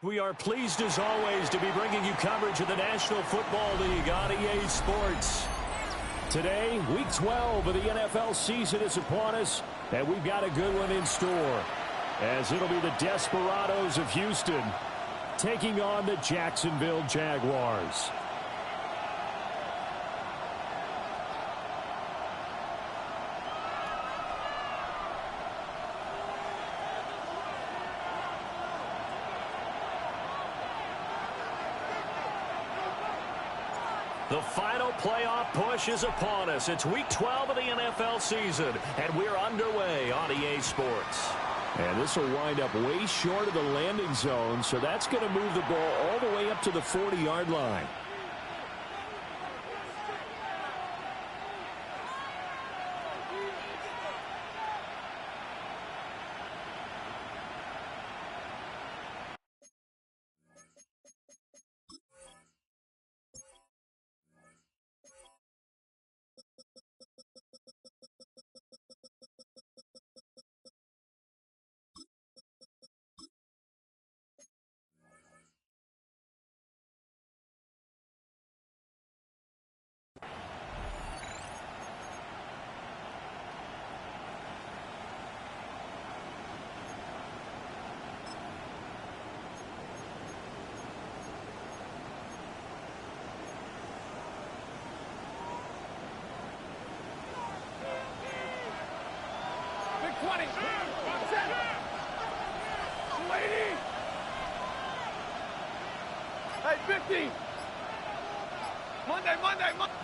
We are pleased as always to be bringing you coverage of the National Football League on EA Sports. Today, Week 12 of the NFL season is upon us, and we've got a good one in store, as it'll be the Desperados of Houston taking on the Jacksonville Jaguars. The final playoff push is upon us. It's Week 12 of the NFL season, and we're underway on EA Sports. And this will wind up way short of the landing zone, so that's going to move the ball all the way up to the 40-yard line.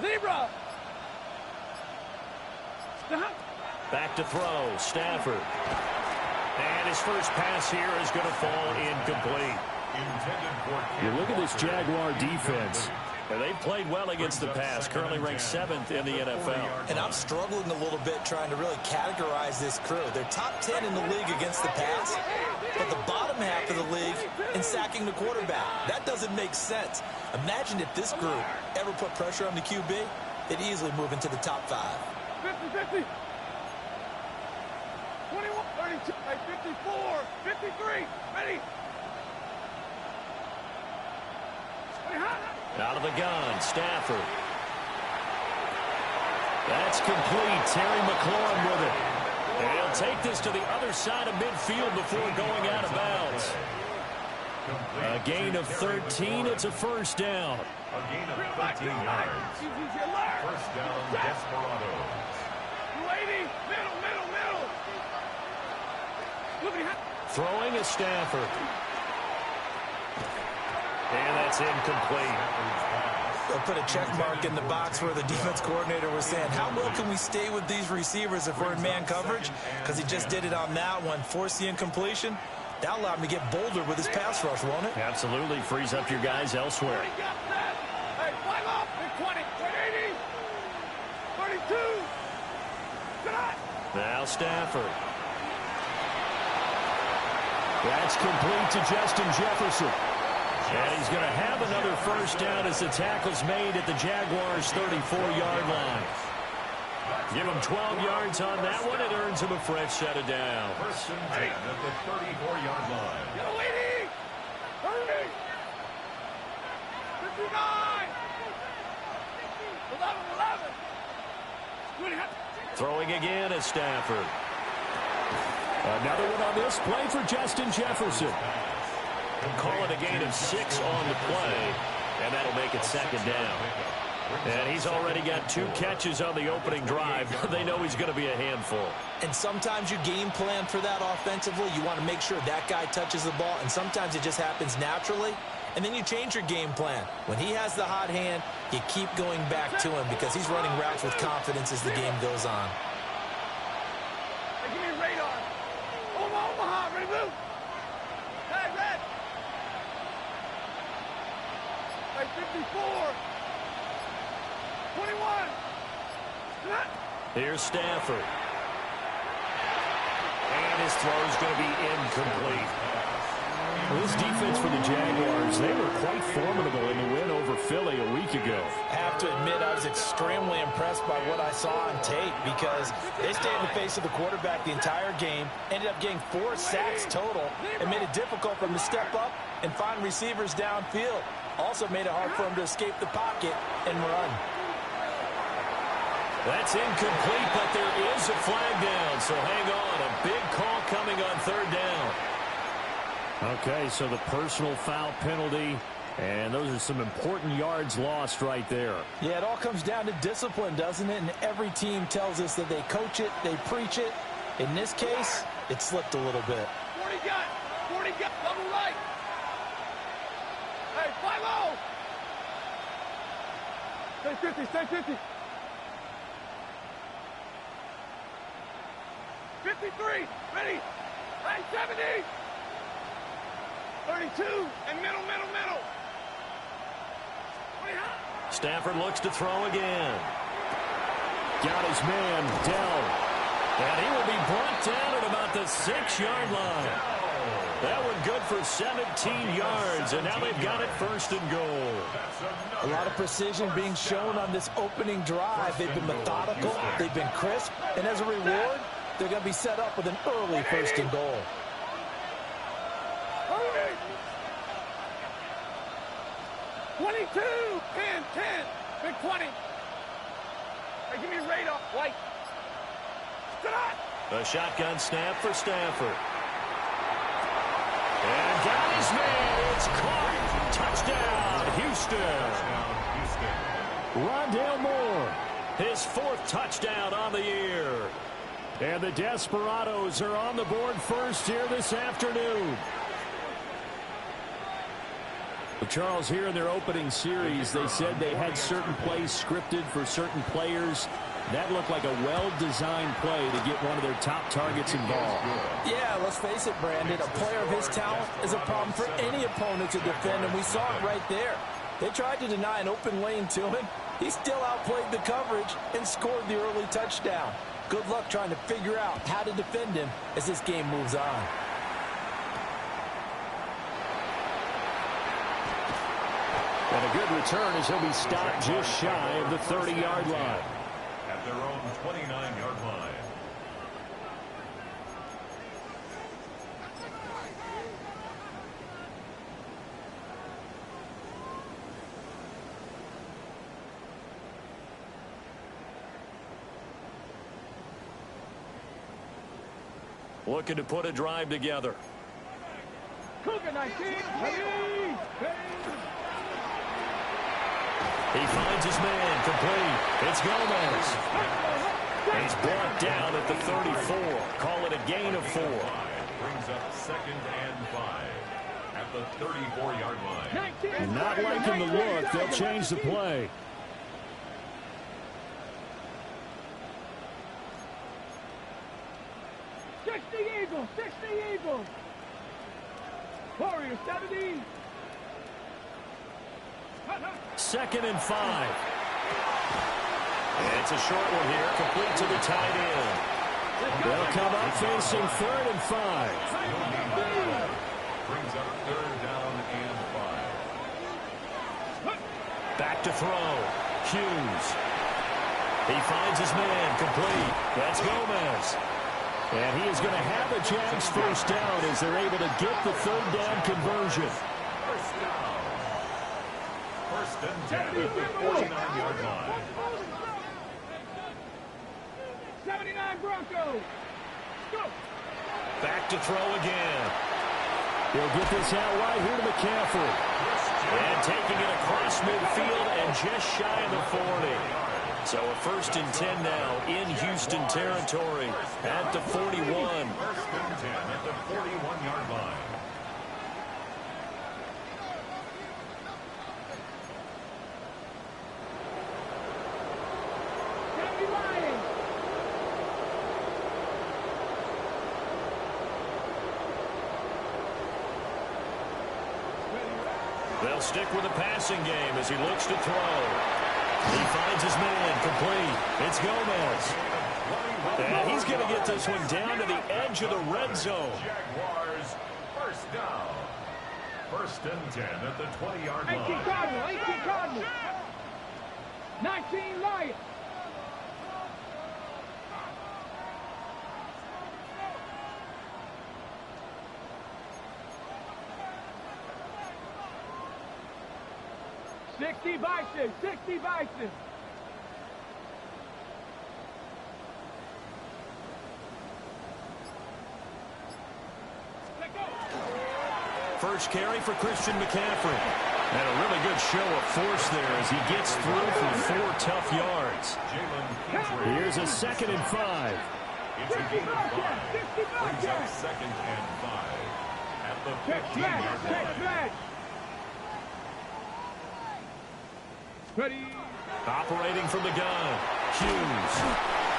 Zebra. Back to throw, Stafford. And his first pass here is going to fall incomplete. You look at this Jaguar defense. And they've played well against the pass, currently ranked 7th in the NFL. And I'm struggling a little bit trying to really categorize this crew. They're top 10 in the league against the pass, but the bottom half of the league in sacking the quarterback. That doesn't make sense. Imagine if this group ever put pressure on the QB, they'd easily move into the top 5. 50-50. 21, 32, 54, 53, ready. Out of the gun, Stafford. That's complete. Terry McLaurin with it. And he'll take this to the other side of midfield before going out of bounds. A gain of 13. It's a first down. A gain of 13 yards. First down, Desperados. Middle. Throwing is Stafford. And that's incomplete. They'll put a check mark in the box where the defense coordinator was saying, how well can we stay with these receivers if we're in man coverage? Because he just did it on that one, forced the incompletion. That allowed him to get bolder with his pass rush, won't it? Absolutely. Frees up your guys elsewhere. Hey, 5 up, 20, 80, 32. Now Stafford. That's complete to Justin Jefferson. And he's going to have another first down as the tackle's made at the Jaguars' 34-yard line. Give him 12 yards on that one. It earns him a fresh set of downs. First and 10 at the 34-yard line. Yo, 80, 30, 59, 11. Throwing again is Stafford. Another one on this play for Justin Jefferson. Call it a gain of 6 on the play, and that'll make it second down. And he's already got 2 catches on the opening drive. They know he's going to be a handful. And sometimes you game plan for that offensively. You want to make sure that guy touches the ball, and sometimes it just happens naturally. And then you change your game plan. When he has the hot hand, you keep going back to him because he's running routes with confidence as the game goes on. Hey, give me a radar. Omaha, ready, move. Hey, red. Hey, 54. 21. Here's Stafford. And his throw is going to be incomplete. Well, this defense for the Jaguars, they were quite formidable in the win over Philly a week ago. I have to admit, I was extremely impressed by what I saw on tape because they stayed in the face of the quarterback the entire game, ended up getting 4 sacks total, and made it difficult for him to step up and find receivers downfield. Also made it hard for him to escape the pocket and run. That's incomplete, but there is a flag down, so hang on. A big call coming on 3rd down. Okay, so the personal foul penalty, and those are some important yards lost right there. Yeah, it all comes down to discipline, doesn't it? And every team tells us that they coach it, they preach it. In this case, it slipped a little bit. 40 got, double right. Hey, 5-0. Stay 50, stay 50. 53, ready. Hey, 70. 32, and middle. Stafford looks to throw again. Got his man, Dell. And he will be brought down at about the 6-yard line. That one good for 17 yards, and now they've got it 1st and goal. A lot of precision being shown on this opening drive. They've been methodical, they've been crisp, and as a reward, they're going to be set up with an early 1st and goal. 22, 10, big 20. Hey, give me a radar, white. A shotgun snap for Stafford. And got his man. It's caught. Touchdown, Houston. Rondale Moore, his 4th touchdown on the year. And the Desperados are on the board first here this afternoon. Charles, here in their opening series, they said they had certain plays scripted for certain players. That looked like a well-designed play to get one of their top targets involved. Yeah, let's face it, Brandon. A player of his talent is a problem for any opponent to defend, and we saw it right there. They tried to deny an open lane to him. He still outplayed the coverage and scored the early touchdown. Good luck trying to figure out how to defend him as this game moves on. And a good return as he'll be stopped just shy of the 30-yard line. At their own 29-yard line. Looking to put a drive together. Cougar 19, He finds his man, complete. It's Gomez. He's brought down at the 34. Call it a gain of 4. Brings up 2nd and 5 at the 34-yard line. Not liking the look. They'll change the play. Eagles. Warriors, 70. 2nd and 5. And it's a short one here, complete to the tight end. They'll come up facing 3rd and 5. Brings up 3rd down and 5. Back to throw. Hughes. He finds his man, complete. That's Gomez. And he is going to have a Jags 1st down as they're able to get the 3rd down conversion. 1st and 10 at the 49-yard line. 79 Broncos. Go. Back to throw again. He'll get this out right here to McCaffrey. And taking it across midfield and just shy of the 40. So a 1st and 10 now in Houston territory at the 41. 1st and 10 at the 41-yard line. They'll stick with the passing game as he looks to throw. He finds his man, complete. It's Gomez. And he's going to get this one down to the edge of the red zone. Jaguars, 1st down. First and 10 at the 20-yard 18 line. Cardinal, 18 Cardinal. 19 Lions. $60 Bison, 60 Bison. First carry for Christian McCaffrey. And a really good show of force there as he gets through for 4 tough yards. Here's a 2nd and 5. It's a gain of 5. Brings up 2nd and 5 at the 15-yard line. Ready. Operating from the gun. Hughes.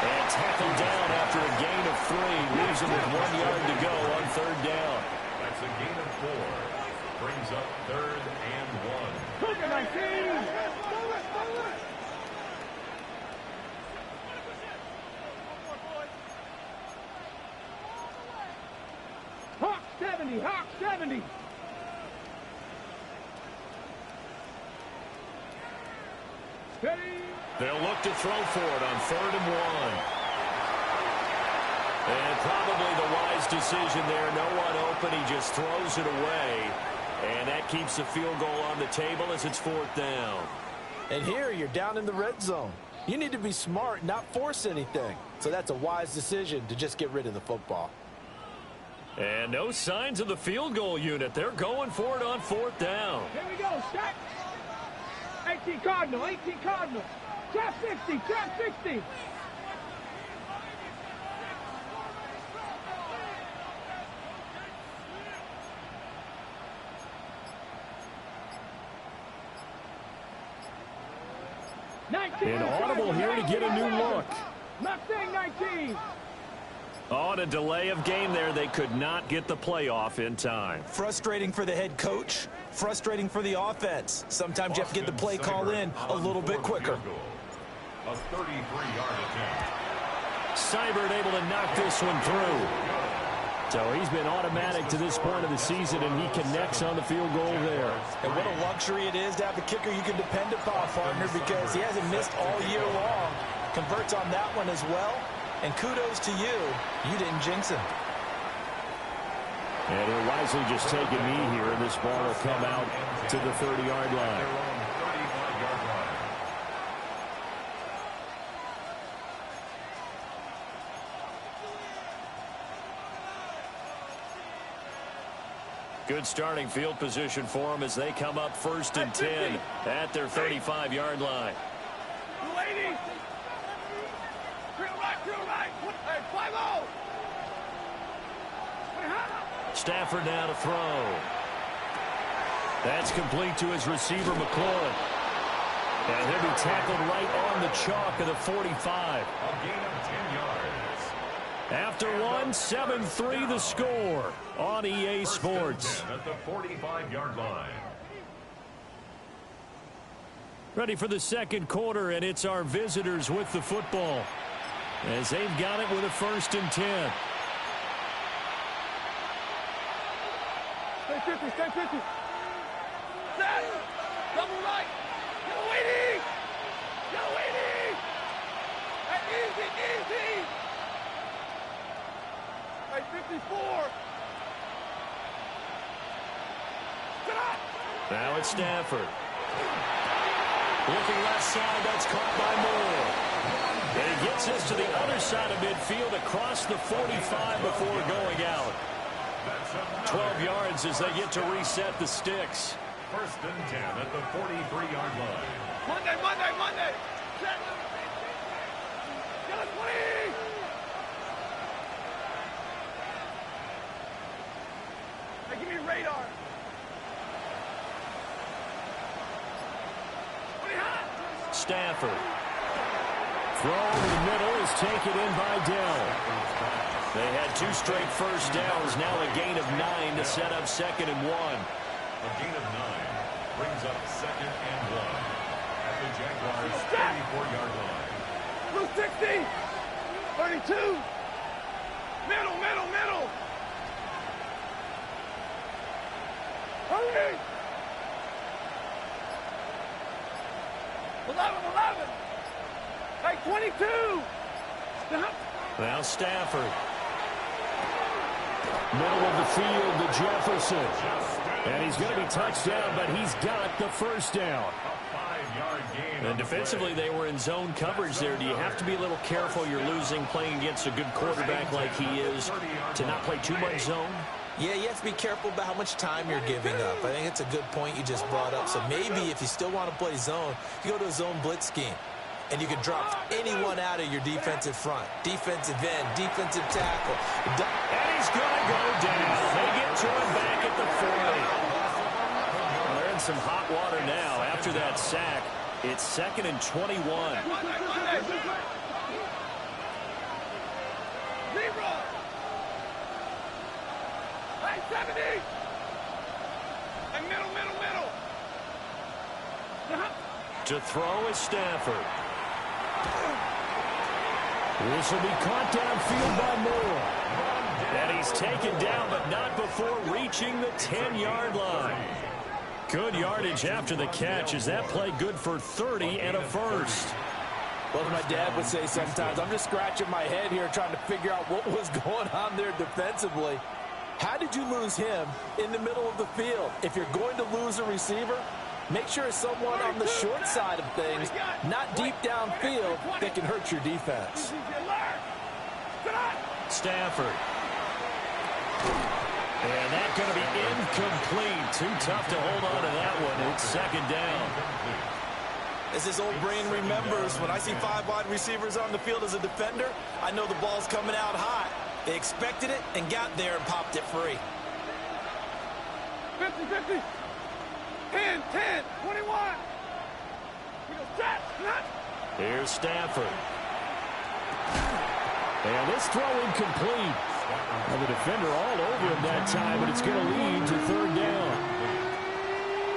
And tackled down after a gain of 3. Leaves him with 1 yard to go on 3rd down. That's a gain of 4. Brings up 3rd and 1. Cougar 19. Hawk 70, Hawk 70. Ready. They'll look to throw for it on 3rd and 1. And probably the wise decision there. No one open. He just throws it away. And that keeps the field goal on the table as it's 4th down. And here you're down in the red zone. You need to be smart, not force anything. So that's a wise decision to just get rid of the football. And no signs of the field goal unit. They're going for it on 4th down. Here we go, set. 18 Cardinal, 18 Cardinal. Trap 60, trap 60. Inaudible here to get a new look. Mustang 19. On a delay of game there, they could not get the playoff in time. Frustrating for the head coach, frustrating for the offense. Sometimes you have to get the play call in a little bit quicker. A 33-yard attempt. Seibert able to knock this one through. So he's been automatic to this point of the season, and he connects on the field goal there. And what a luxury it is to have a kicker you can depend upon, partner, because he hasn't missed all year long. Converts on that one as well. And kudos to you. You didn't jinx him. And he'll wisely just take a knee here, and this ball will come out to the 30-yard line. Good starting field position for them as they come up 1st and 10 at their 35-yard line. 280. Real right. Hey, 5-0. Stafford now to throw. That's complete to his receiver, McLaurin. And he'll be tackled right on the chalk of the 45. A gain of 10 yards. After one, 7-3 the score on EA Sports. At the 45-yard line. Ready for the 2nd quarter, and it's our visitors with the football as they've got it with a 1st and 10. Stay 50, stay 50. Set. Double right. No waiting. Easy. Hey, 54. Sit up. Now it's Stafford. Looking left side, that's caught by Moore. And he gets this to the other side of midfield across the 45 before going out. 12 yards as they get to reset the sticks. 1st and 10 at the 43-yard line. Monday. Set. Get a 20. Hey, give me radar. Stafford. Throw over the middle is taken in by Dell. They had 2 straight first downs. Now a gain of 9 to set up 2nd and 1. A gain of 9 brings up 2nd and 1 at the Jaguars' 34-yard line. Blue 60. 32. Middle. Hurry Hey, 22. Now Stafford. Middle of the field to Jefferson. And he's going to be touched down, but he's got the first down. And defensively, they were in zone coverage there. Do you have to be a little careful? You're losing playing against a good quarterback like he is to not play too much zone? Yeah, you have to be careful about how much time you're giving up. I think it's a good point you just brought up. So maybe if you still want to play zone, you go to a zone blitz scheme. And you can drop anyone out of your defensive front. Defensive end, defensive tackle. And he's going to go down. They get to him back at the 40. Well, they're in some hot water now after that sack. It's 2nd and 21. Hey, 70. And middle. To throw is Stafford. This will be caught downfield by Moore. And he's taken down, but not before reaching the 10-yard line. Good yardage after the catch. Is that play good for 30 and a first? Well, as my dad would say sometimes, I'm just scratching my head here trying to figure out what was going on there defensively. How did you lose him in the middle of the field? If you're going to lose a receiver, make sure it's someone on the short side of things, not deep downfield, that can hurt your defense. Stafford. And that's going to be incomplete. Too tough to hold on to that one. It's 2nd down. As his old brain remembers, when I see 5 wide receivers on the field as a defender, I know the ball's coming out hot. They expected it and got there and popped it free. 50. 10, 21. Here's Stafford. And this throw incomplete. And the defender all over him that time, but it's going to lead to 3rd down.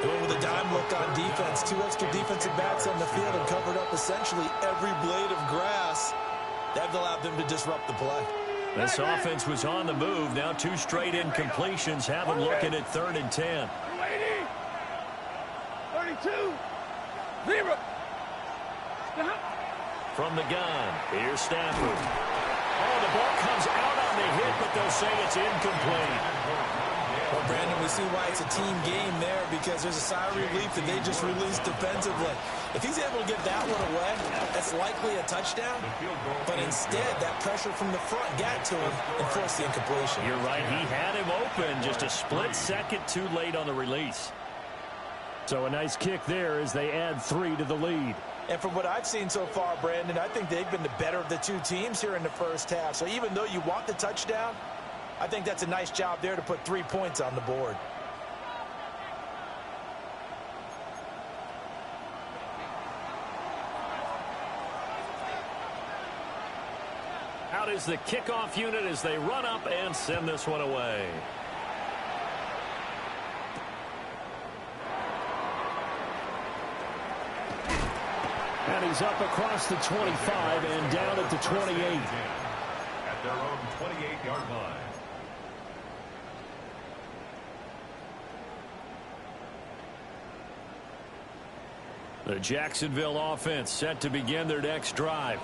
Going with a dime look on defense. 2 extra defensive backs on the field and covered up essentially every blade of grass. That allowed them to disrupt the play. This offense was on the move. Now 2 straight incompletions have them looking at 3rd and 10. 32. 0. From the gun, here's Stafford. Oh, the ball comes out on the hit, but they'll say it's incomplete. Well, Brandon, we see why it's a team game there, because there's a sigh of relief that they just released defensively. If he's able to get that one away, that's likely a touchdown. But instead, that pressure from the front got to him and forced the incompletion. You're right. He had him open, just a split second too late on the release. So a nice kick there as they add 3 to the lead. And from what I've seen so far, Brandon, I think they've been the better of the 2 teams here in the first half. So even though you want the touchdown, I think that's a nice job there to put 3 points on the board. Out is the kickoff unit as they run up and send this one away. And he's up across the 25 and down at the 28. At their own 28-yard line. The Jacksonville offense set to begin their next drive.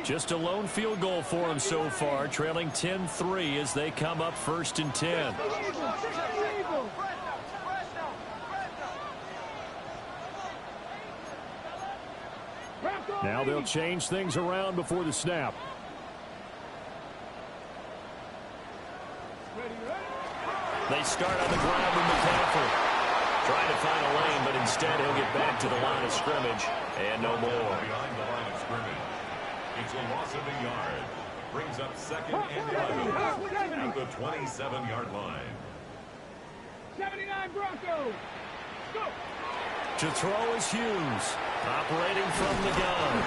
Just a lone field goal for them so far, trailing 10-3 as they come up 1st and 10. Now they'll change things around before the snap. They start on the ground with McCaffrey. Trying to find a lane, but instead he'll get back to the line of scrimmage. And no more. Behind the line of scrimmage. It's a loss of a yard. Brings up 2nd and 11 at the 27-yard line. 79 Broncos. Go. To throw is Hughes. Operating from the gun.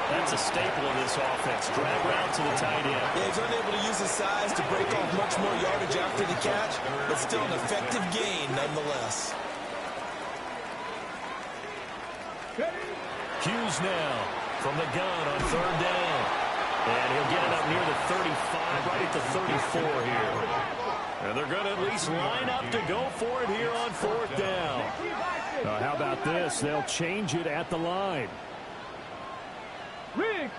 That's a staple of this offense. Drag route to the tight end. Yeah, he's unable to use his size to break off much more yardage after the catch, but still an effective gain nonetheless. Hughes now from the gun on 3rd down. And he'll get it up near the 35, right at the 34 here. And they're going to at least line up to go for it here on 4th down. How about this? They'll change it at the line. Rig!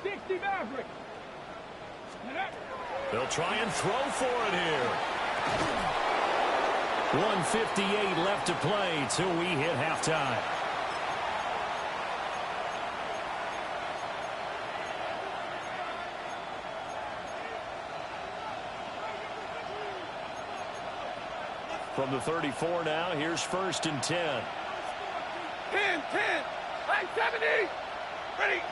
60 Maverick! They'll try and throw for it here. 1:58 left to play till we hit halftime. From the 34 now, here's 1st and 10. 10, 70. Ready.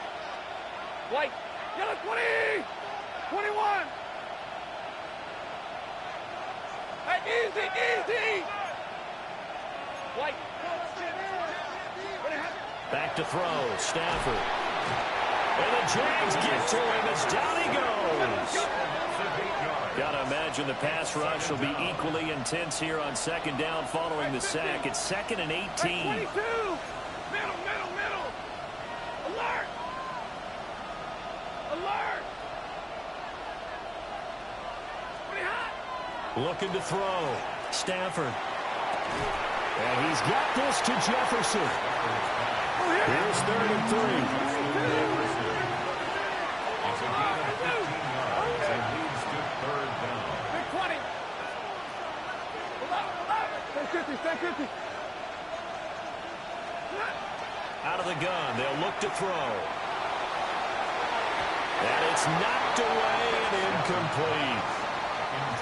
White. Yellow 20. 21. Hey, easy. White. Back to throw. Stafford. And the Jags get to him as down he goes. Got to imagine the pass rush will be equally intense here on 2nd down following the sack. It's 2nd and 18. 22. Middle. Alert. Pretty hot. Looking to throw. Stafford. And he's got this to Jefferson. Here's 3rd and 3. It's a gain of 15 yards and leads to 3rd down. Big 20. 10-50. Out of the gun. They'll look to throw. And it's knocked away and incomplete.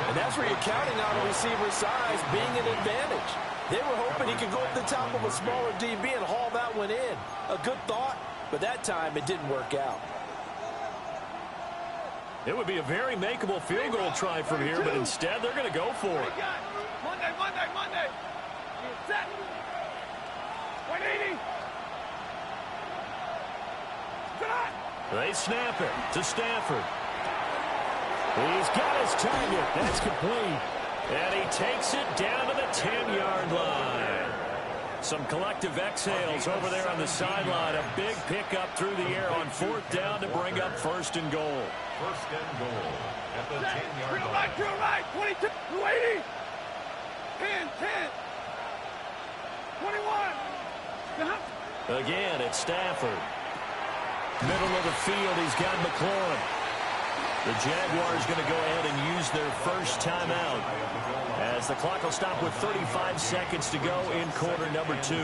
And that's where you're counting on a receiver's size being an advantage. They were hoping he could go up the top of a smaller DB and haul that one in. A good thought, but that time it didn't work out. It would be a very makeable field goal try from here, but instead they're going to go for it. Monday. Set. 180. They snap it to Stafford. He's got his target. That's complete. And he takes it down to the 10-yard line. Some collective exhales over there on the sideline. A big pickup through the air on 4th down to bring up 1st and goal. 1st and goal at the 10-yard line. To the right. 22. 280. 10. 21. Again, it's Stafford. Middle of the field, he's got McLaurin. The Jaguars going to go ahead and use their first timeout as the clock will stop with 35 seconds to go in quarter number 2.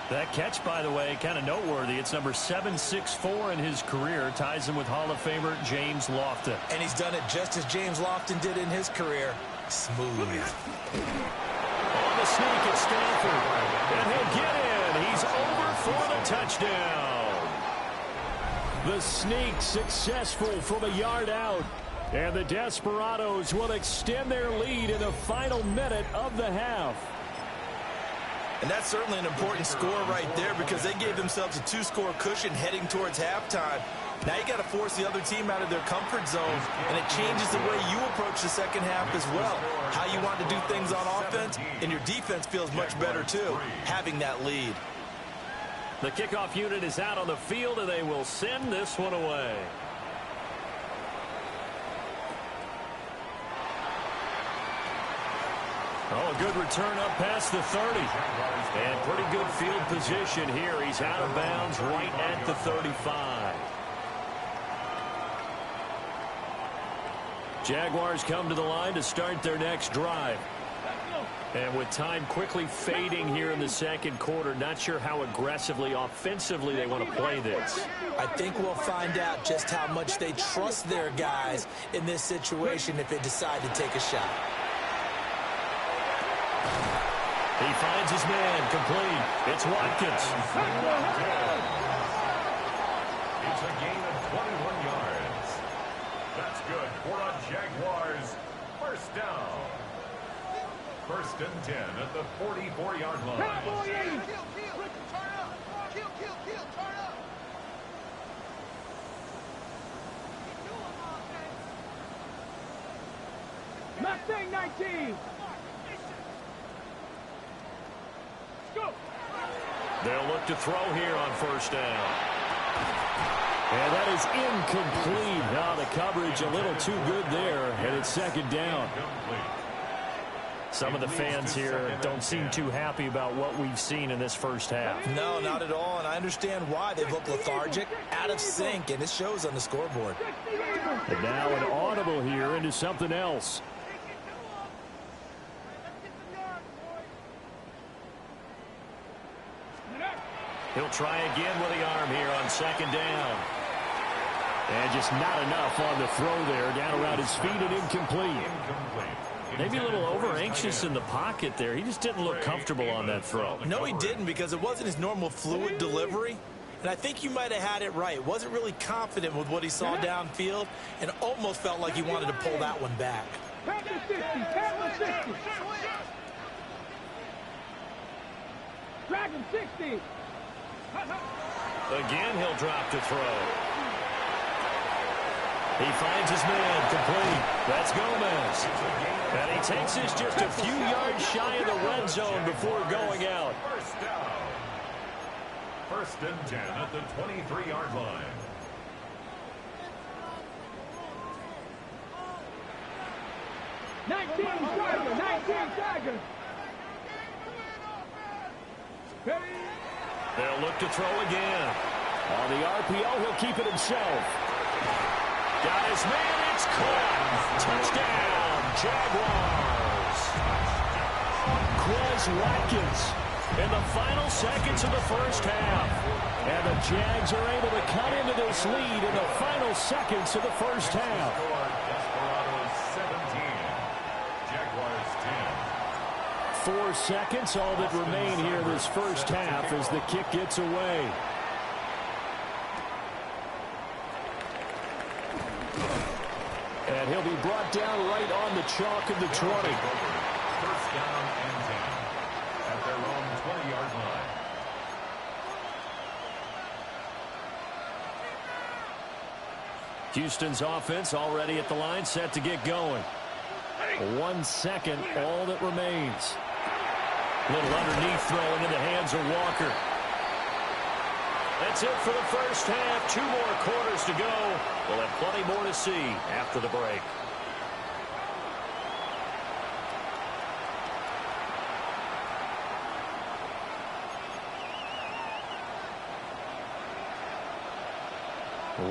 That catch, by the way, kind of noteworthy. It's number 764 in his career. Ties him with Hall of Famer James Lofton. And he's done it just as James Lofton did in his career. Smooth. On the sneak at Stafford. And he'll get in. He's over for the touchdown. The sneak successful from a yard out. And the Desperados will extend their lead in the final minute of the half. And that's certainly an important score right there because they gave themselves a 2-score cushion heading towards halftime. Now you got to force the other team out of their comfort zone, and it changes the way you approach the second half as well. How you want to do things on offense, and your defense feels much better too, having that lead. The kickoff unit is out on the field, and they will send this one away. Oh, a good return up past the 30. And pretty good field position here. He's out of bounds right at the 35. Jaguars come to the line to start their next drive. And with time quickly fading here in the second quarter, not sure how aggressively, offensively they want to play this. I think we'll find out just how much they trust their guys in this situation if they decide to take a shot. He finds his man, complete. It's Watkins. It's a gain of 21 yards. That's good for a Jaguars first down. 1st and 10 at the 44-yard line. Turn up. Mustang 19. Go. They'll look to throw here on first down. And that is incomplete. Now the coverage a little too good there, and it's second down. Some of the fans here don't seem too happy about what we've seen in this first half. No, not at all, and I understand why. They've looked lethargic, out of sync, and it shows on the scoreboard. And now an audible here into something else. He'll try again with the arm here on second down. And just not enough on the throw there. Down around his feet and incomplete. Maybe a little over-anxious in the pocket there. He just didn't look comfortable on that throw. No, he didn't, because it wasn't his normal fluid delivery. And I think you might have had it right. Wasn't really confident with what he saw downfield and almost felt like he wanted to pull that one back. Drag him 60. Again, he'll drop to throw. He finds his man complete. That's Gomez. And he takes this just a few yards shy of the red zone before going out. First down. First and 10 at the 23-yard line. Tiger. They'll look to throw again. On the RPO, he'll keep it himself. Got his man, it's caught. Touchdown, Jaguars. Quez Watkins in the final seconds of the first half. And the Jags are able to cut into this lead in the final seconds of the first half. Desperados 17. Jaguars 10. 4 seconds, all that remain here this first half as the kick gets away. And he'll be brought down right on the chalk of the 20. First down and 10 at their own 20-yard line. Houston's offense already at the line, set to get going. 1 second, all that remains. Little underneath throw into the hands of Walker. That's it for the first half. 2 more quarters to go. We'll have plenty more to see after the break.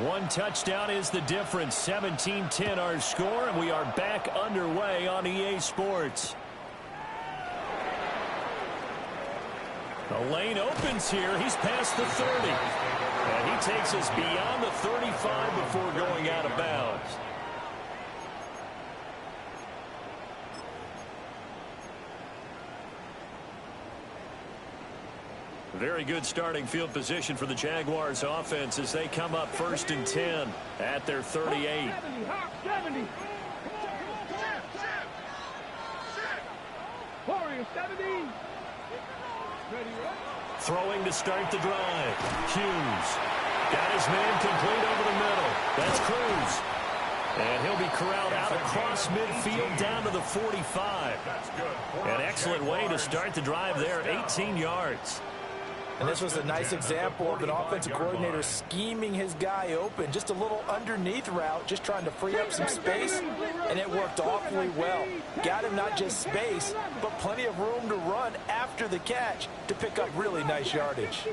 One touchdown is the difference. 17-10 our score, and we are back underway on EA Sports. The lane opens here. He's past the 30. And he takes us beyond the 35 before going out of bounds. Very good starting field position for the Jaguars offense as they come up 1st and 10 at their 38. 70. Warriors 70. Throwing to start the drive. Hughes got his man complete over the middle. That's Cruz. And he'll be corralled out across midfield down to the 45. An excellent way to start the drive there, 18 yards. And this was a nice example of an offensive coordinator scheming his guy open. Just a little underneath route, just trying to free up some space, and it worked awfully well. Got him not just space, but plenty of room to run after the catch to pick up really nice yardage.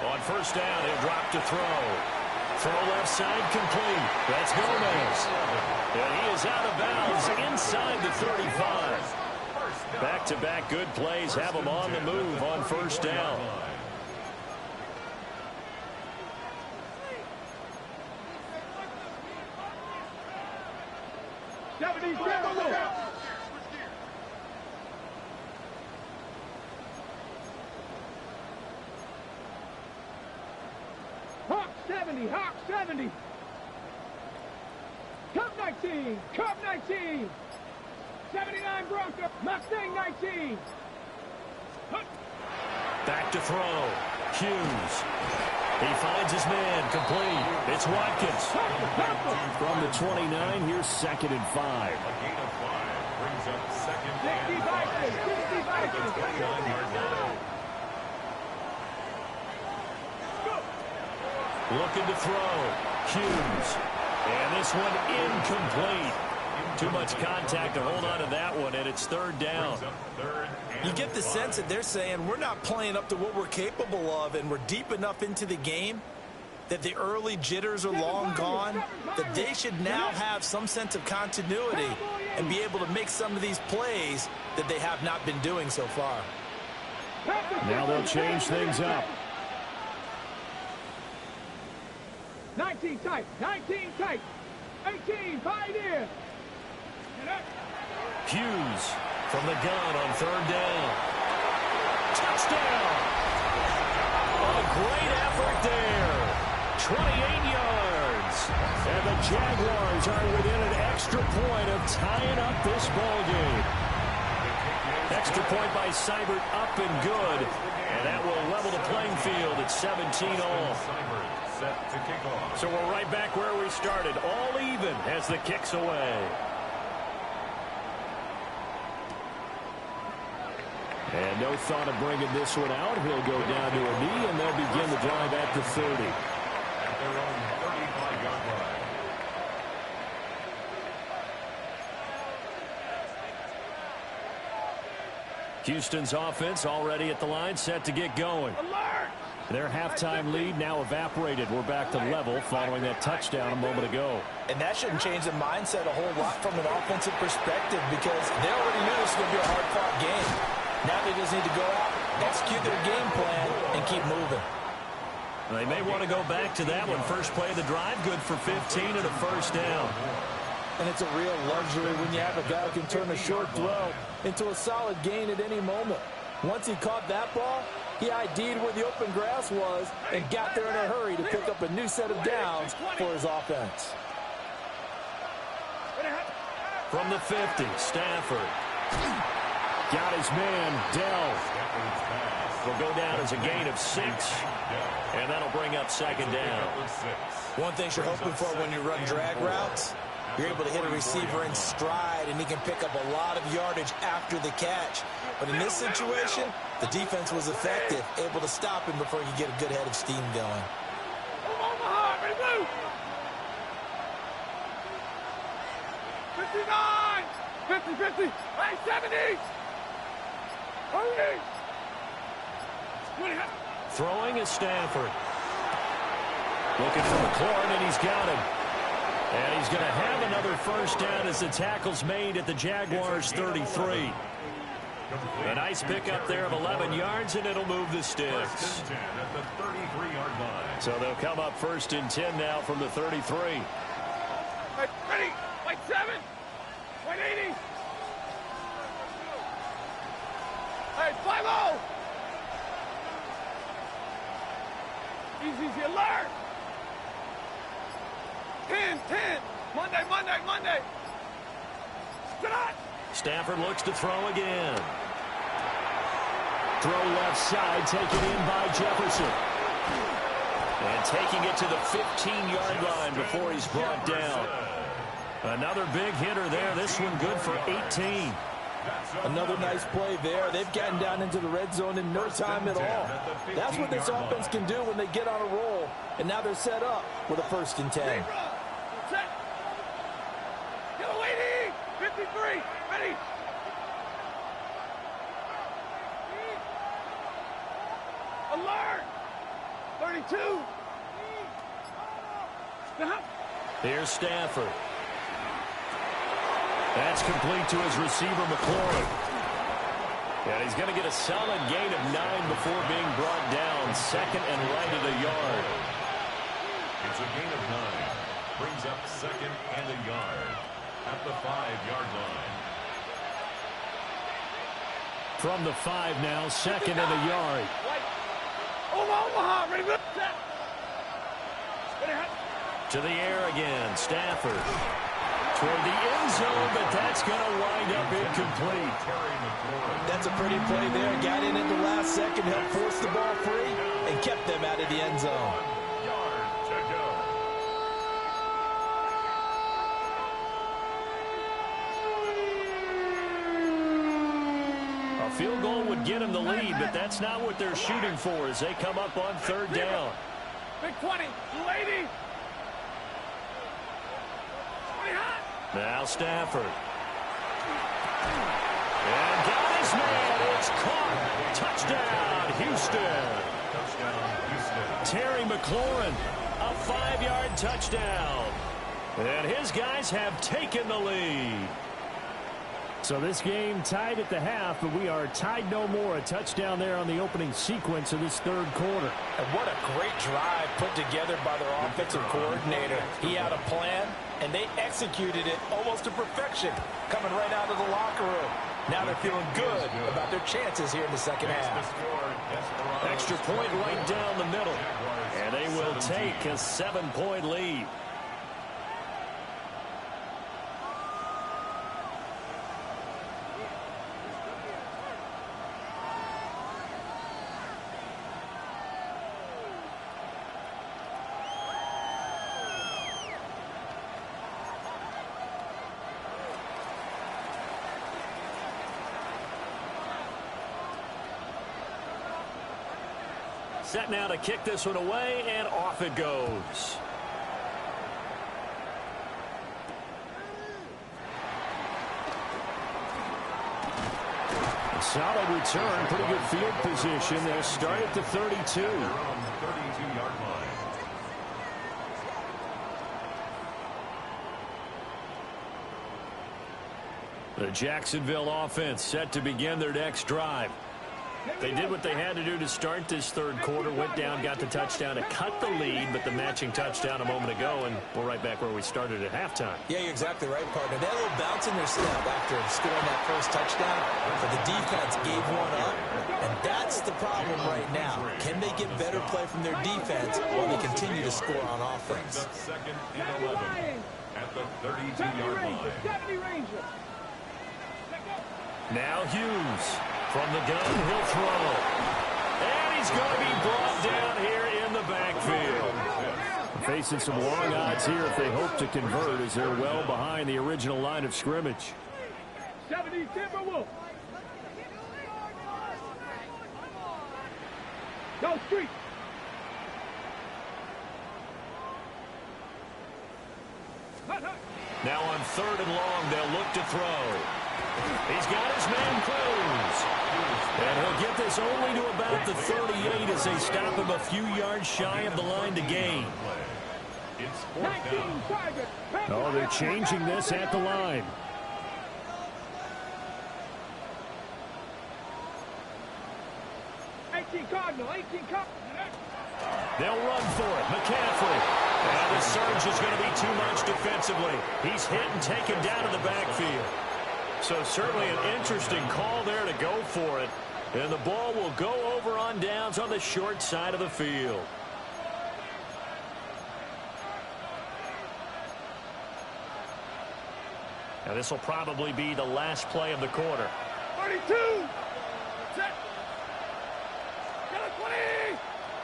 On first down, he'll drop to throw. Throw left side complete. That's Gomez. And he is out of bounds inside the 35. Back-to-back good plays have him on the move on first down. Hawk 70, Hawk 70. Cup 19, Cup 19. 79 Bronco, Mustang 19. Back to throw. Hughes. He finds his man, complete. It's Watkins. From the 29, here's 2nd and 5. A gain of 5 brings up 2nd and 5 at the 29-yard line. Looking to throw. Hughes. And this one incomplete. Too much contact to hold on to that one, and it's 3rd down. You get the sense that they're saying we're not playing up to what we're capable of, and we're deep enough into the game that the early jitters are long gone, that they should now have some sense of continuity and be able to make some of these plays that they have not been doing so far. Now they'll change things up. 19 tight, 19 tight, 18, pioneer. Hughes from the gun on 3rd down. Touchdown! A great effort there. 28 yards. And the Jaguars are within an extra point of tying up this ball game. Extra point by Seibert, up and good. And that will level the playing field at 17-all. Set to kick off. So we're right back where we started, all even as the kick's away. And no thought of bringing this one out. He'll go down to a knee, and they'll begin the drive at the 30. At their own 35-yard line. Houston's offense already at the line, set to get going. Alert! Their halftime lead now evaporated. We're back to level following that touchdown a moment ago. And that shouldn't change the mindset a whole lot from an offensive perspective, because they already knew this was going to be a hard-fought game. Now they just need to go out, execute their game plan, and keep moving. They may want to go back to that one. First play of the drive, good for 15 and a 1st down. And it's a real luxury when you have a guy who can turn a short throw into a solid gain at any moment. Once he caught that ball, he ID'd where the open grass was and got there in a hurry to pick up a new set of downs for his offense. From the 50, Stafford. Got his man, Dell. Will go down as a gain of 6. And that'll bring up 2nd down. One thing you're hoping for when you run drag routes, you're able to hit a receiver in stride, and he can pick up a lot of yardage after the catch. But in this situation, the defense was effective, able to stop him before he could get a good head of steam going. Omaha, ready, move! 59! 50, 50! Hey, 70! Hurry! Throwing is Stafford. Looking for McLaurin, and he's got him. And he's going to have another 1st down as the tackle's made at the Jaguars' 33. A nice pickup there of 11 yards, and it'll move the sticks. At the 33-yard line. So they'll come up 1st and 10 now from the 33. Hey, ready! White 7! White 80! Hey, fly low! Easy, alert! 10, 10! Monday! Tonight! Stafford looks to throw again. Throw left side, taken in by Jefferson. And taking it to the 15-yard line before he's brought down. Another big hitter there. This one good for 18. Another nice play there. They've gotten down into the red zone in no time at all. That's what this offense can do when they get on a roll. And now they're set up with a 1st and 10. Set! Yellow 80! 53! Ready! Alert! 32! Here's Stafford. That's complete to his receiver, McLaurin. And he's going to get a solid gain of 9 before being brought down. 2nd and right at a yard. It's a gain of 9. Brings up 2nd and a yard at the 5-yard line. From the 5 now, 2nd and a yard. Omaha, ready, move. To the air again, Stafford. Toward the end zone, but that's going to wind up incomplete. That's a pretty play there. Got in at the last second, helped force the ball free. and kept them out of the end zone. 1 yard to go. A field goal would get them the lead, but that's not what they're shooting for as they come up on third down. Big 20, 280. Now Stafford. And got his man. It's caught. Touchdown, Houston. Touchdown, Houston. Terry McLaurin, a 5-yard touchdown. And his guys have taken the lead. So this game tied at the half, but we are tied no more. A touchdown there on the opening sequence of this third quarter. And what a great drive put together by their offensive coordinator. He had a plan, and they executed it almost to perfection, coming right out of the locker room. Now they're feeling good about their chances here in the second half. Extra point right down the middle. And they will take a 7-point lead. Set now to kick this one away, and off it goes. A solid return, pretty good field position. They'll start at the 32. 32-yard line. The Jacksonville offense set to begin their next drive. They did what they had to do to start this third quarter, went down, got the touchdown to cut the lead, but the matching touchdown a moment ago, and we're right back where we started at halftime. Yeah, you're exactly right, partner. They had a little bounce in their step after scoring that first touchdown, but the defense gave one up, and that's the problem right now. Can they get better play from their defense while they continue to score on offense? Second and 11 at the 32-yard line. Now Hughes from the gun, he'll throw. And he's going to be brought down here in the backfield. Facing some long odds here if they hope to convert as they're well behind the original line of scrimmage. 70 Timberwolves. Go street. Now on third and long, they'll look to throw. He's got his man Cruz. And he'll get this only to about the 38 as they stop him a few yards shy of the line to gain. It's fourth down. Oh, they're changing this at the line. They'll run for it. McCaffrey. And the surge is going to be too much defensively. He's hit and taken down to the backfield. So certainly an interesting call there to go for it. And the ball will go over on downs on the short side of the field. Now this will probably be the last play of the quarter. 32. Set. Get a 20.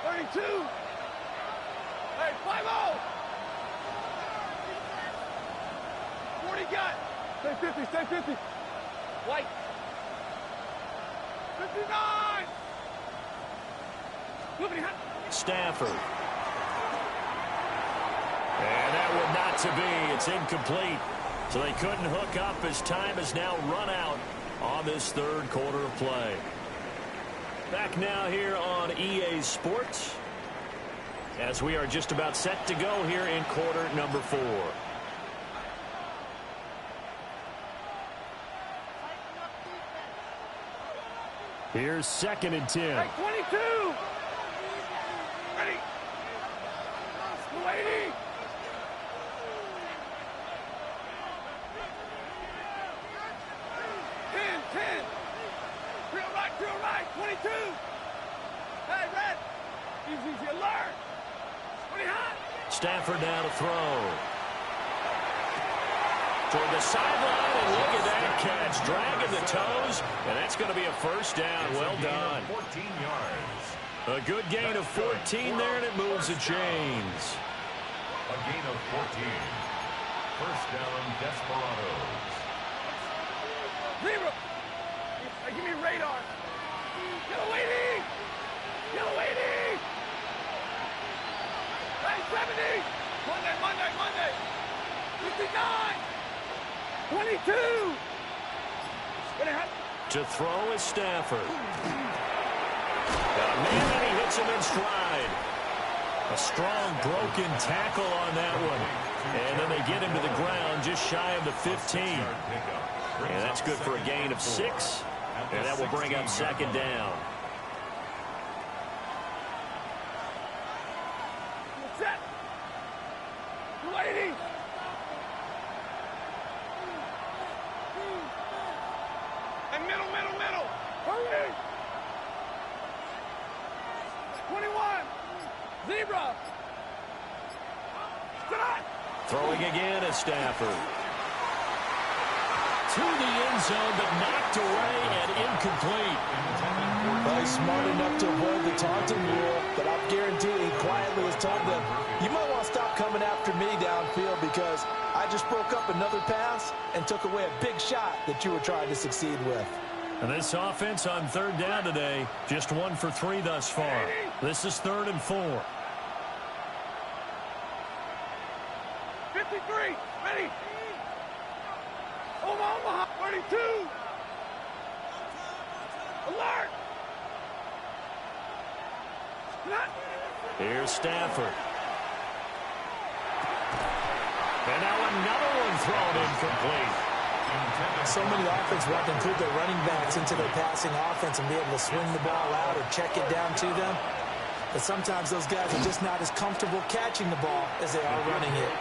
32. Hey, 5-0. 40 got. Stay 50, stay 50. White. 59. Stafford. And that one not to be. It's incomplete. So they couldn't hook up as time has now run out on this third quarter of play. Back now here on EA Sports as we are just about set to go here in quarter number 4. Here's 2nd and 10. Hey, 22. Ready. 280. Drill right, 22. Hey, red. Easy, alert. 20 hot. Stafford now to throw. Toward the sideline, and look at that catch. Dragging the toes, and that's going to be a first down. Well done. 14 yards. A good gain of 14 there, and it moves the chains. A gain of 14. First down, Desperados. Zebra! Hey, give me radar. Yellow 80! Yellow 80! Hey, 70! Monday! 59! 22! To throw is Stafford. Man, and he hits him in stride. A strong broken tackle on that one. And then they get him to the ground just shy of the 15. And that's good for a gain of 6. And that will bring up second down. Set! 280! And middle! Hurry! 21! Zebra! Tonight! Throwing again is Stafford. To the end zone, but knocked away and incomplete. Well, he's smart enough to avoid the taunting rule, but I guarantee he quietly has told them, you might want to stop coming after me downfield because I just broke up another pass and took away a big shot that you were trying to succeed with. And this offense on third down today, just 1 for 3 thus far. This is 3rd and 4. 53! Ready! Omaha! 32! Alert! Not. Here's Stafford. And now another one thrown incomplete. So many offenses want to include their running backs into their passing offense and be able to swing the ball out or check it down to them. But sometimes those guys are just not as comfortable catching the ball as they are running it.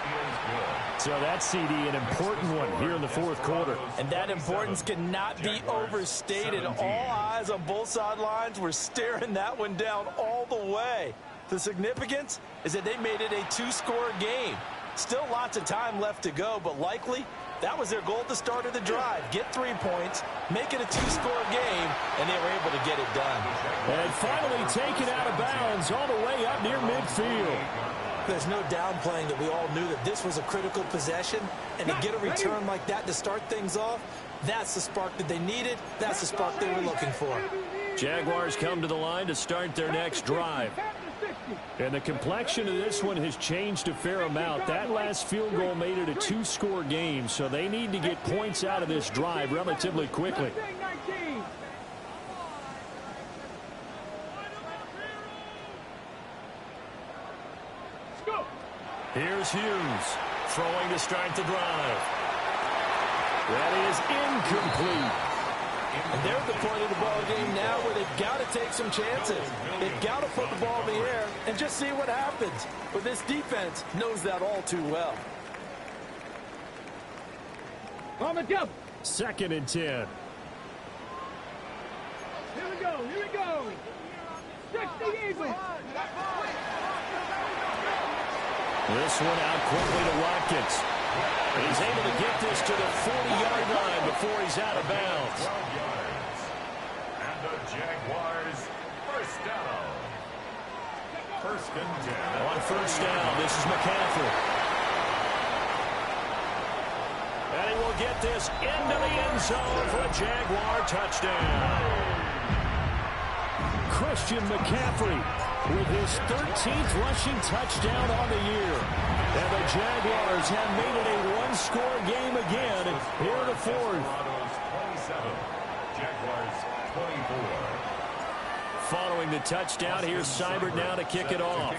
So that's CD, an important one here in the 4th quarter. And that importance cannot be overstated. All eyes on both sidelines were staring that one down all the way. The significance is that they made it a 2-score game. Still lots of time left to go, but likely that was their goal at the start of the drive. Get 3 points, make it a 2-score game, and they were able to get it done. And finally taken out of bounds all the way up near midfield. There's no downplaying that we all knew that this was a critical possession, and to get a return like that to start things off, that's the spark that they needed. That's the spark they were looking for. Jaguars come to the line to start their next drive. And the complexion of this one has changed a fair amount. That last field goal made it a 2-score game, so they need to get points out of this drive relatively quickly. Here's Hughes throwing to start the drive. That is incomplete. And they're at the point of the ball game now where they've got to take some chances. They've got to put the ball in the air and just see what happens. But this defense knows that all too well. Second and 10. Here we go. 60 Eagles. This one out quickly to Watkins. He's able to get this to the 40-yard line before he's out of bounds. 12 yards. And the Jaguars first down. First and 10. On first down, this is McCaffrey. And he will get this into the end zone for a Jaguar touchdown. Christian McCaffrey with his 13th rushing touchdown on the year. And the Jaguars have made it a one-score game again here in the fourth. 27, Jaguars 24. Following the touchdown, here's Seibert now to kick it off.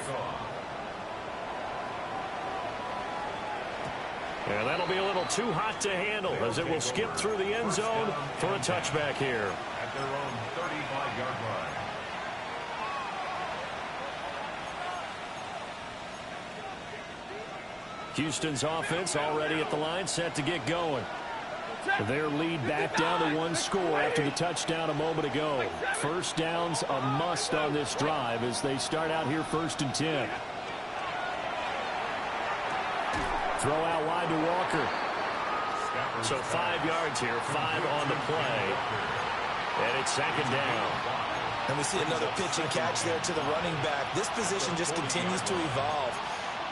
And that'll be a little too hot to handle as it will skip through the end zone for a touchback here. At their own 35-yard line. Houston's offense already at the line, set to get going. Their lead back down to one score after the touchdown a moment ago. First down's a must on this drive as they start out here 1st and 10. Throw out wide to Walker. So 5 yards here, 5 on the play. And it's 2nd down. And we see another pitch and catch there to the running back. This position just continues to evolve.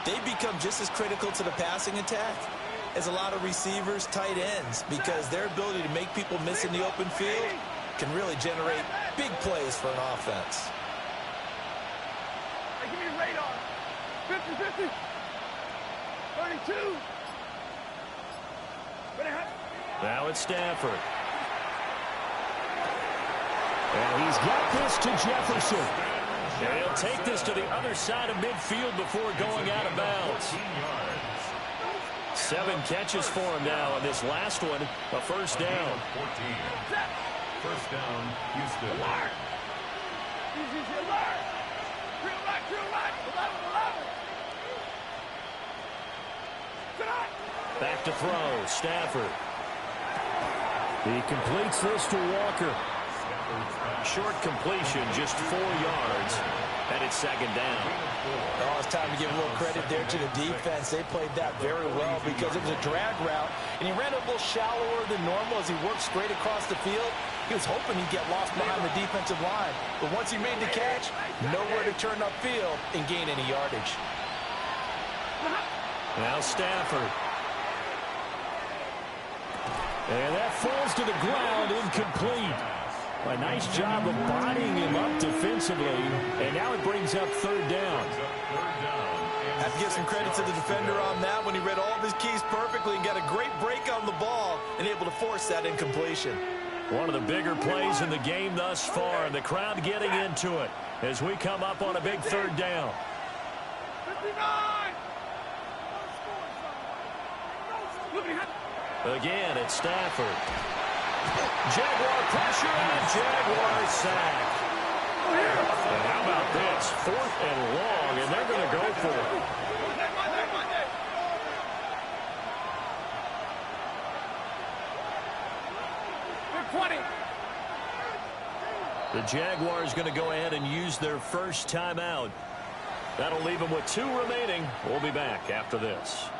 They become just as critical to the passing attack as a lot of receivers, tight ends, because their ability to make people miss in the open field can really generate big plays for an offense. Hey, give me a radar. 50-50. 32. Now it's Stafford. And he's got this to Jefferson. And he'll take this to the other side of midfield before going out of bounds. 7 catches for him now, and this last one, a first down. 14. First down, Houston. Alert! Easy, alert! Drill right. 11. Back to throw, Stafford. He completes this to Walker. Short completion, just 4 yards, and it's second down. Oh, it's time to give a little credit there to the defense. They played that very well because it was a drag route, and he ran a little shallower than normal as he worked straight across the field. He was hoping he'd get lost behind the defensive line, but once he made the catch, nowhere to turn upfield and gain any yardage. Now Stafford. And that falls to the ground, incomplete. A nice job of bodying him up defensively, and now it brings up third down. Have to give some credit to the defender on that when he read all of his keys perfectly and got a great break on the ball and able to force that incompletion. One of the bigger plays in the game thus far, and the crowd getting into it as we come up on a big third down. 59! Again, it's Stafford. Jaguar pressure and a Jaguar sack. And how about this? 4th and long, and they're going to go for it. The Jaguars going to go ahead and use their first timeout. That'll leave them with 2 remaining. We'll be back after this.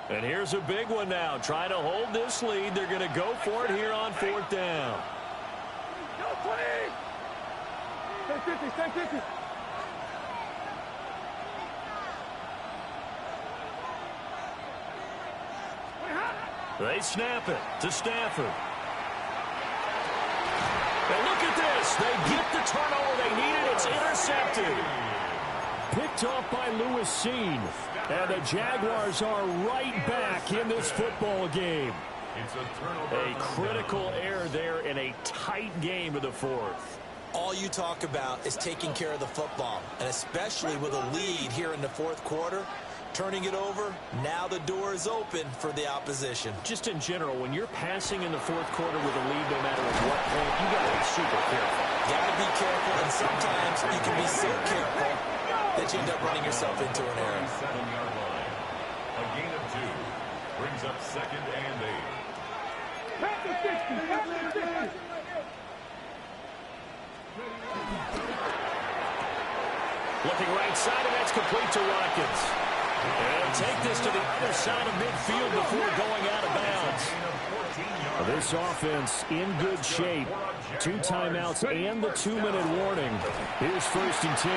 And here's a big one now. Trying to hold this lead. They're going to go for it here on 4th down. Go, 20! Stay 50, stay 50. They snap it to Stafford. And look at this. They get the turnover they needed. It's intercepted. Picked off by Lewis Cine. And the Jaguars are right back in this football game. A critical error there in a tight game of the 4th. All you talk about is taking care of the football, and especially with a lead here in the 4th quarter. Turning it over, now the door is open for the opposition. Just in general, when you're passing in the 4th quarter with a lead, no matter at what point, you got to be super careful. Got to be careful, and sometimes you can be so careful that you end up running yourself into an error. 7-yard line. A gain of 2 brings up 2nd and 8. Looking right side, and that's complete to Watkins. And take this to the other side of midfield before going out of bounds. This offense in good shape. 2 timeouts and the 2-minute warning. Here's 1st and 10.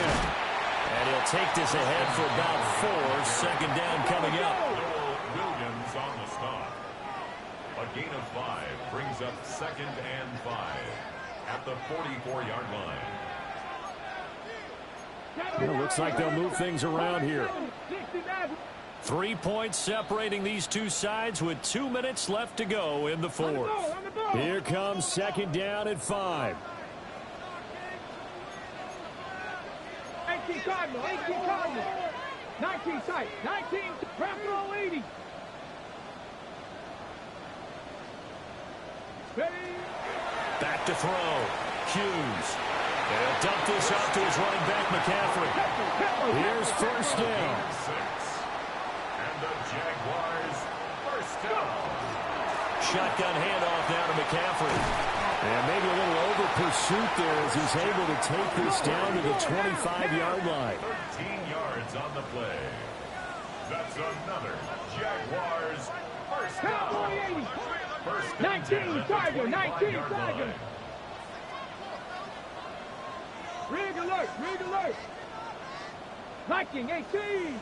And he'll take this ahead for about 4. Second down coming up. Williams on the stop. A gain of 5 brings up 2nd and 5 at the 44-yard line. It looks like they'll move things around here. 3 points separating these two sides with 2 minutes left to go in the 4th. Here comes 2nd down at 5. 18 Cardinal, 18 Cardinal. 19 tight, 19, wrap roll 80. Back to throw. Hughes. They'll dump this out to his running back, McCaffrey. Here's 1st down. And the Jaguars 1st down. Shotgun handoff now to McCaffrey. And maybe a little over pursuit there as he's able to take this down to the 25-yard line. 13 yards on the play. That's another Jaguars first down. First and 10 Tiger, 19 25-yard Tiger. line. Rig alert, rig alert. Viking, 18.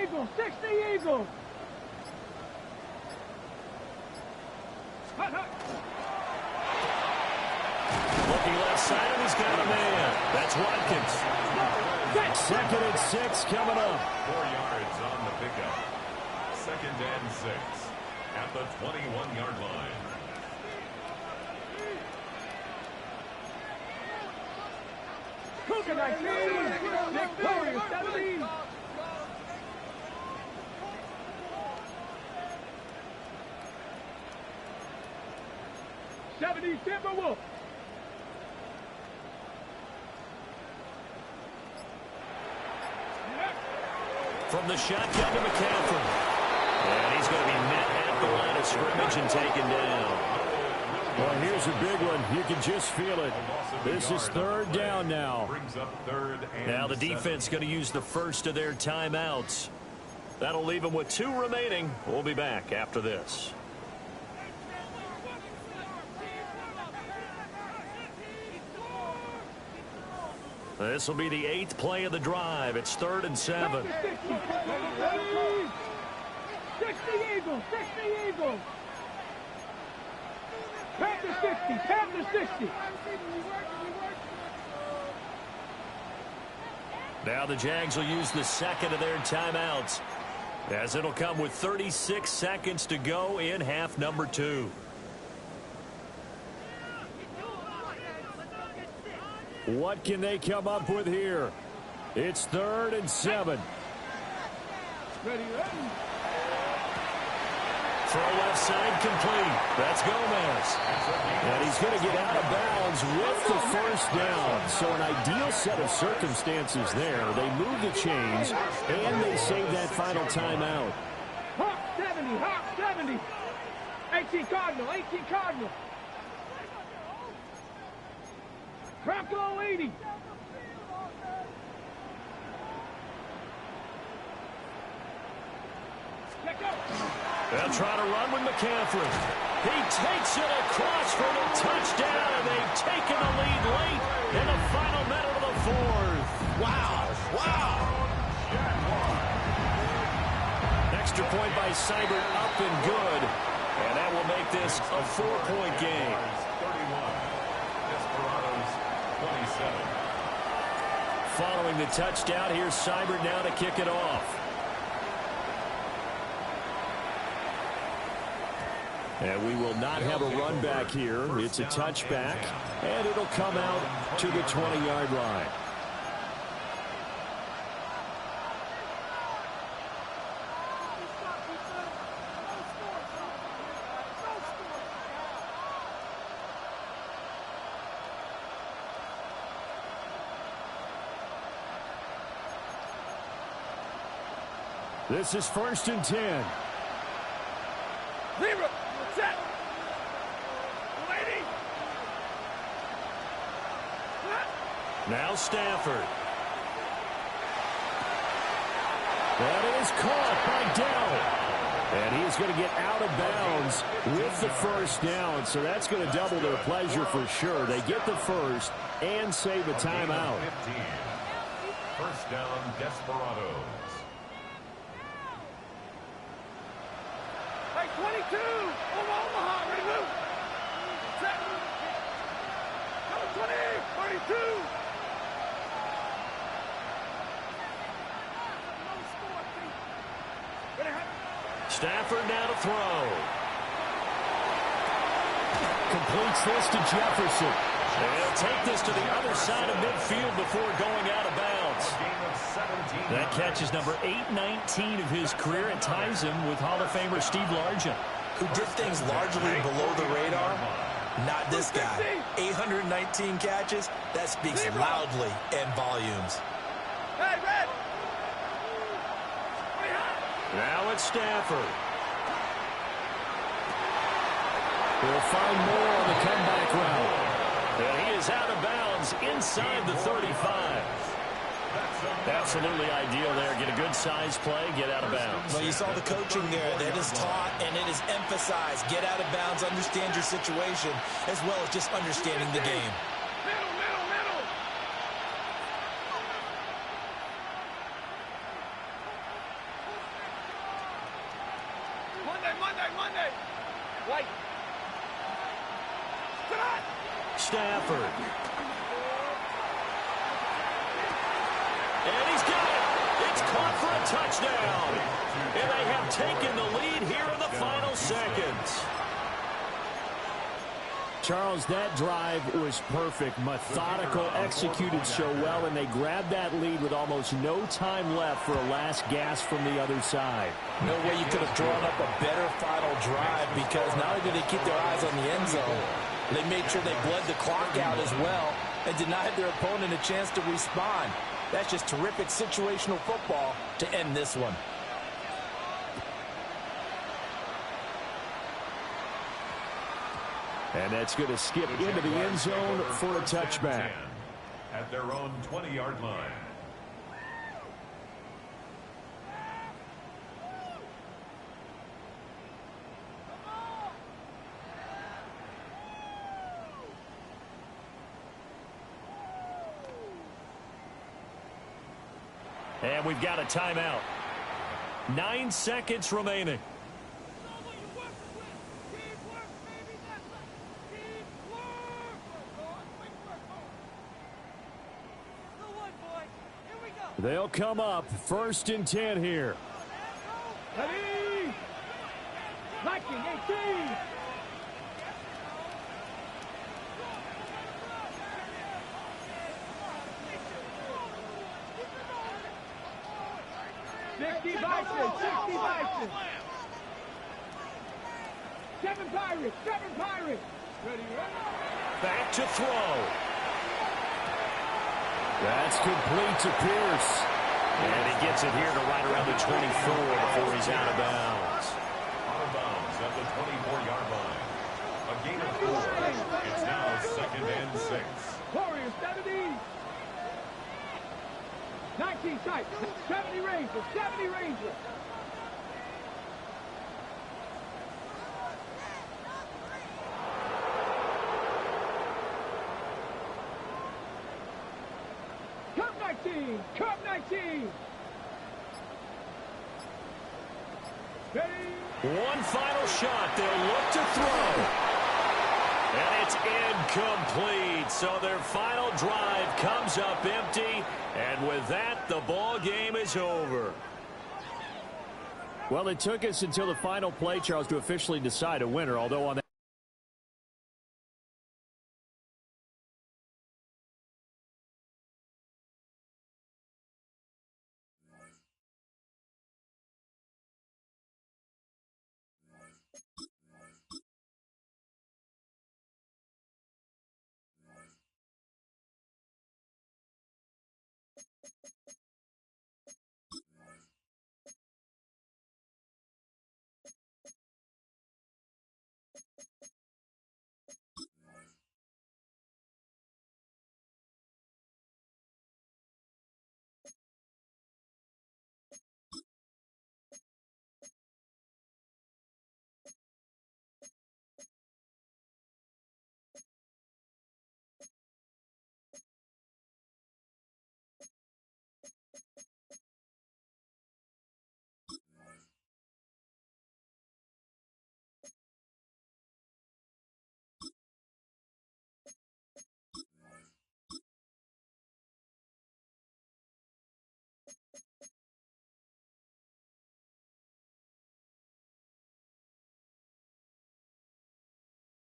Eagles, 60 Eagles. Hut, hut. Looking left side, and he's got a man. That's Watkins. 2nd and 6 coming up. 4 yards on the pickup. 2nd and 6 at the 21-yard line. Cougar, 19. Victoria, 17. Timberwolf. From the shotgun to McCaffrey. And he's going to be met at the line of scrimmage and taken down. Well, here's a big one. You can just feel it. This is 3rd down now. Brings up 3rd and Now the 7. defense going to use the first of their timeouts. That'll leave them with 2 remaining. We'll be back after this. This will be the 8th play of the drive. It's 3rd and 7. 60 Eagles, 60 Eagles. Panther 60, Panther 60. Now the Jags will use the 2nd of their timeouts, as it'll come with 36 seconds to go in half number 2. What can they come up with here? It's 3rd and 7. Ready, ready. Throw left side complete. That's Gomez. And he's going to get out of bounds with the first down. So an ideal set of circumstances there. They move the chains, and they save that final timeout. Hawk 70, Hawk 70. 18 Cardinal, 18 Cardinal. Bronco 80. They'll try to run with McCaffrey. He takes it across for the touchdown, and they've taken the lead late in the final minute of the 4th. Wow. Wow. Extra point by Seibert, up and good. And that will make this a 4-point game. 31. Desperados 27. Following the touchdown, here's Seibert now to kick it off. And we will not have a run back here. It's a touchback, and it'll come out to the 20-yard line. This is 1st and 10. Libra, set. Lady. Now Stafford. That is caught by Dell. And he's going to get out of bounds with the first down. So that's going to double their pleasure for sure. They get the first and save a timeout. 15. First down, Desperados. 22. Omaha, ready to move. Set. Number 20, 32. Stafford now to throw. Completes this to Jefferson. And he'll take this to the other side of midfield before going out of bounds. That catch is number 819 of his career. It ties him with Hall of Famer Steve Largent. Who did things largely below the radar? Not this guy. 819 catches. That speaks loudly in volumes. Hey, Red. Now it's Stafford. He'll find more on the comeback route. And he is out of bounds inside the 35. Absolutely ideal there. Get a good size play, get out of bounds. Well, you saw the coaching there. That is taught and it is emphasized. Get out of bounds, understand your situation, as well as just understanding the game. Middle, middle, middle. Monday, Monday, Monday. Right. Stafford. And he's got it. It's caught for a touchdown. And they have taken the lead here in the final seconds. Charles, that drive was perfect. Methodical, executed so well, and they grabbed that lead with almost no time left for a last gasp from the other side. No way you could have drawn up a better final drive, because not only did they keep their eyes on the end zone, they made sure they bled the clock out as well and denied their opponent a chance to respond. That's just terrific situational football to end this one. And that's going to skip into the end zone for a touchback. At their own 20-yard line. And we've got a timeout. 9 seconds remaining. They'll come up 1st and 10 here. Ready? 1918. Seven Pirates. Ready? Back to throw. That's complete to Pierce. And he gets it here to right around the 24 before he's out of bounds. Out of bounds at the 24-yard line. A gain of 4. It's now 2nd and 6. Warriors 70. 19 sight. 70 Rangers. 70 Rangers. Cup 19. Ready? One final shot. They'll look to throw. And it's incomplete. So their final drive comes up empty. And with that, the ball game is over. Well, it took us until the final play, Charles, to officially decide a winner, although on that